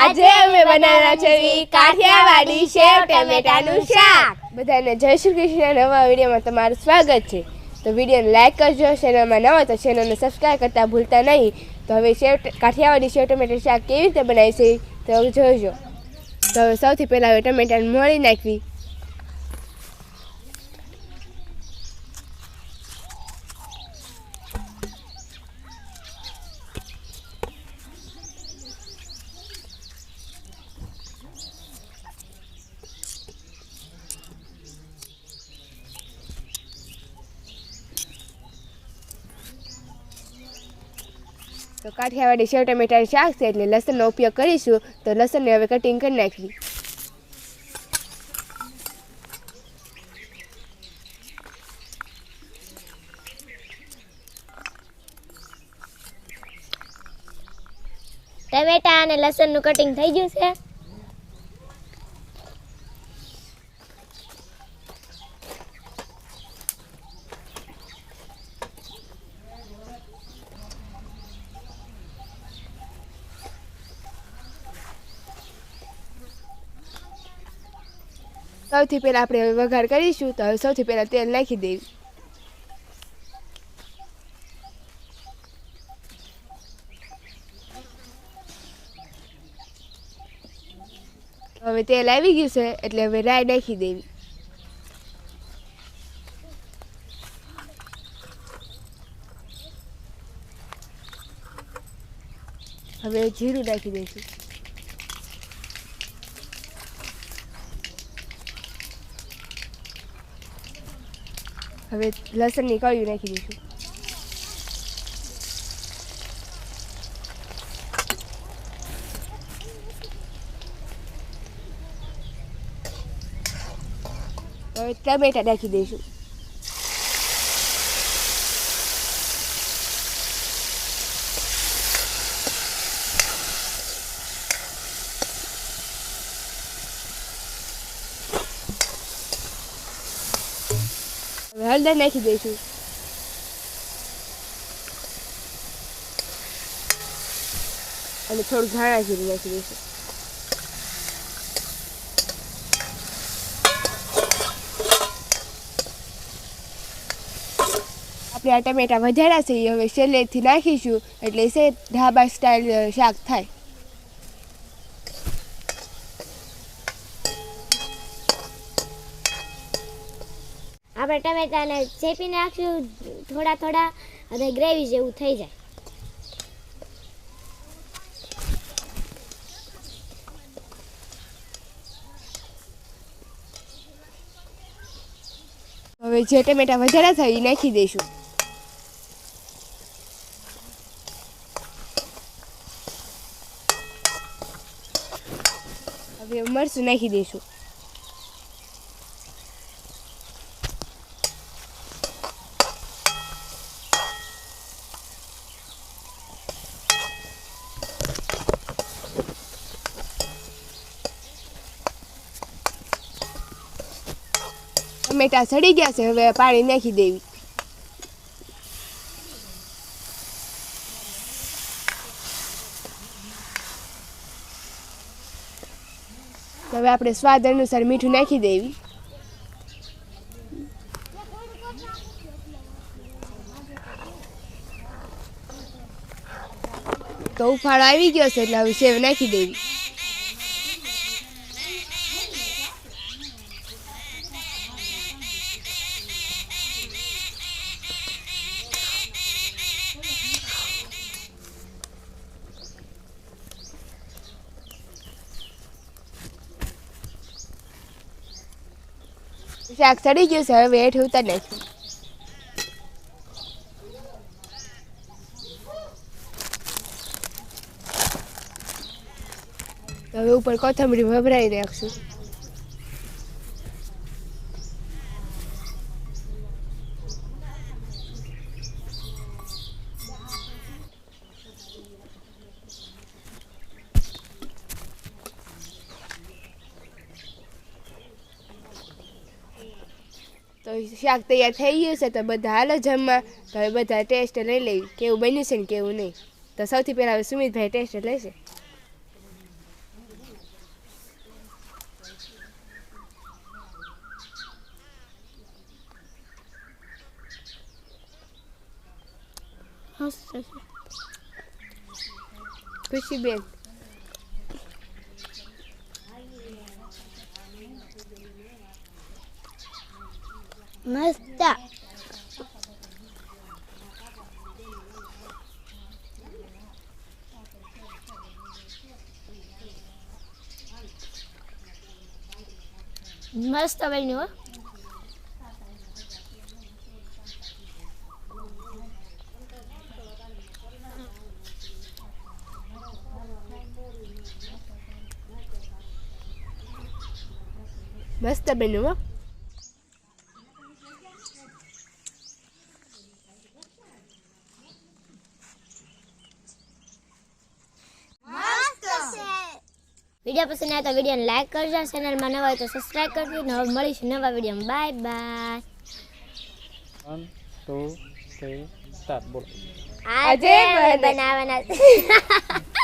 આજે અમે બનાવવાના છે કાઠિયાવાડી સેવ ટમેટાનું શાક. બધાને જય શ્રી કૃષ્ણ. નવા વિડીયોમાં તમારું સ્વાગત છે. તો વિડીયોને લાઈક કરજો, ચેનલમાં નવા તો ચેનલને સબસ્ક્રાઈબ કરતા ભૂલતા નહીં. તો હવે કાઠિયાવાડી સેવ ટમેટાનું શાક કેવી રીતે બનાવી છે તો જોજો. તો હવે સૌથી પહેલાં હવે ટમેટાને મોળી નાખવી. તો કાઠિયાવાડી સેવ ટમેટાનું શાક છે એટલે લસણનો ઉપયોગ કરીશું. તો લસણને હવે કટિંગ કરી નાખવી. ટમેટા અને લસણનું કટિંગ થઈ ગયું છે. સૌથી પહેલાં આપણે હવે વઘાર કરીશું. તો હવે સૌથી પહેલાં તેલ નાખી દેવું. હવે તેલ આવી ગયું છે એટલે હવે રાઈ નાખી દેવી. હવે જીરું નાખી દઈશું. હવે લસણની કળીઓ નાખી દઈશું. હવે ટમેટા નાખી દઈશું. હવે હળદર નાખી દઈશું. અને થોડું ધાણા જીરું નાખી દઈશું. આપણે આ ટમેટા વધાર્યા છે એ હવે સેલેથી નાખીશું એટલે છે ઢાબા સ્ટાઇલ શાક થાય. આપણે ટમેટાને ચેપી નાખશું થોડા થોડા અને ગ્રેવી જેવું થઈ જાય. હવે જે ટમેટા વધારા થાય એ નાખી દઈશું. હવે મરચું નાખી દઈશું. ટમેટા સડી ગયા છે હવે પાણી નાખી દેવી. હવે આપણે સ્વાદ અનુસાર મીઠું નાખી દેવી. તો ઉફાળો આવી ગયો છે એટલે હવે સેવ નાખી દેવી. શાક સડી ગયું છે હવે હેઠ ઉતારી નાખ્યું. હવે ઉપર કોથમરી ભભરાઈ નાખશું. તો શાક તૈયાર થઈ ગયું છે. તો બધા હાલો જમવા. તો હવે બધા ટેસ્ટ લઈ લેવી કેવું બન્યું છે ને કેવું નહીં. તો સૌથી પહેલાં હવે સુમિતભાઈ ટેસ્ટ લેશે. ખુશીબેન મસ્ત મસ્ત બન્યું હો મસ્ત બન્યું હો વિડીયો પસંદ આવે તો વિડીયોને લાઈક કરજો ચેનલમાં નવા હોય તો સબસ્ક્રાઇબ કરજો ને હવે મળીશું નવા વિડીયોમાં બાય બાય 1 2 3 સ્ટાર્ટ બોલો આજે બનાવવાના